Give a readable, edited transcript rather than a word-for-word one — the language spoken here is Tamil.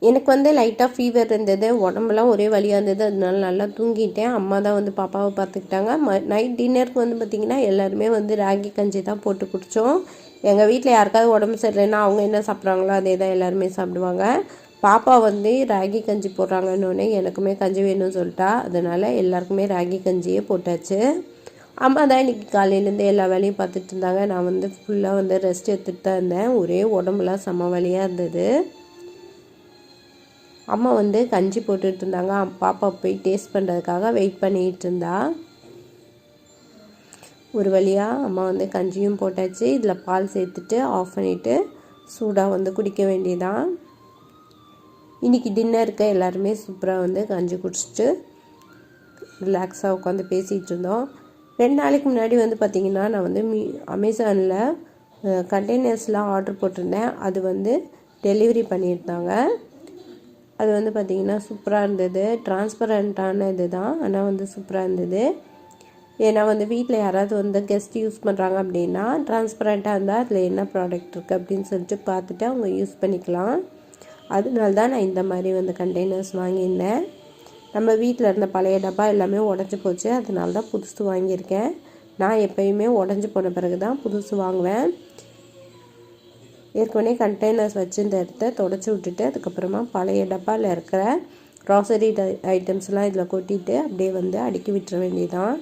எனக்கு வந்து லைட்டாக ஃபீவர் இருந்தது, உடம்புலாம் ஒரே வலியாக இருந்தது. அதனால நல்லா தூங்கிட்டேன். அம்மா தான் வந்து பாப்பாவை பார்த்துக்கிட்டாங்க. நைட் டின்னருக்கு வந்து பார்த்திங்கன்னா எல்லாருமே வந்து ராகி கஞ்சி தான் போட்டு குடித்தோம். எங்கள் வீட்டில் யாருக்காவது உடம்பு சரியில்லைன்னா அவங்க என்ன சாப்பிட்றாங்களோ அதே தான் எல்லாருமே சாப்பிடுவாங்க. பாப்பா வந்து ராகி கஞ்சி போடுறாங்கன்னொடனே எனக்குமே கஞ்சி வேணும்னு சொல்லிட்டா. அதனால் எல்லாருக்குமே ராகி கஞ்சியே போட்டாச்சு. அம்மா தான் இன்றைக்கி காலையிலேருந்து எல்லா வேலையும் பார்த்துட்டு இருந்தாங்க. நான் வந்து ஃபுல்லாக வந்து ரெஸ்ட் எடுத்துகிட்டு தான் இருந்தேன். ஒரே உடம்புலாம் செம்ம வலியாக இருந்தது. அம்மா வந்து கஞ்சி போட்டுட்டு இருந்தாங்க. பாப்பா போய் டேஸ்ட் பண்ணுறதுக்காக வெயிட் பண்ணிகிட்டு இருந்தா. ஒரு வழியாக அம்மா வந்து கஞ்சியும் போட்டாச்சு. இதில் பால் சேர்த்துட்டு ஆஃப் பண்ணிவிட்டு சூடாக வந்து குடிக்க வேண்டியதான். இன்றைக்கி டின்னருக்கு எல்லாருமே சூப்பராக வந்து கஞ்சி குடிச்சிட்டு ரிலாக்ஸாக உட்காந்து பேசிகிட்டு இருந்தோம். 2 நாளைக்கு முன்னாடி வந்து பார்த்திங்கன்னா நான் வந்து அமேசானில் கண்டெய்னர்ஸ்லாம் ஆர்டர் போட்டிருந்தேன். அது வந்து டெலிவரி பண்ணியிருந்தாங்க. அது வந்து பார்த்திங்கன்னா சூப்பராக இருந்தது. டிரான்ஸ்பரண்ட்டான இது தான், ஆனால் வந்து சூப்பராக இருந்தது. ஏன்னா வந்து வீட்டில் யாராவது வந்து கெஸ்ட் யூஸ் பண்ணுறாங்க அப்படின்னா டிரான்ஸ்பரண்ட்டாக இருந்தால் அதில் என்ன ப்ராடக்ட் இருக்குது அப்படின்னு சொல்லிட்டு பார்த்துட்டு அவங்க யூஸ் பண்ணிக்கலாம். அதனால தான் நான் இந்த மாதிரி வந்து கண்டெய்னர்ஸ் வாங்கியிருந்தேன். நம்ம வீட்டில் இருந்த பழைய டப்பா எல்லாமே உடஞ்சி போச்சு. அதனால தான் புதுசு வாங்கியிருக்கேன். நான் எப்போயுமே உடஞ்சி போன பிறகு தான் புதுசு வாங்குவேன். ஏற்கனவே கண்டெய்னர்ஸ் வச்சுருந்த இடத்த தொடச்சி விட்டுட்டு அதுக்கப்புறமா பழைய டப்பாவில் இருக்கிற க்ராசரி ஐட்டம்ஸ்லாம் இதில் கொட்டிட்டு அப்படியே வந்து அடுக்கி விட்டுற வேண்டியதான்.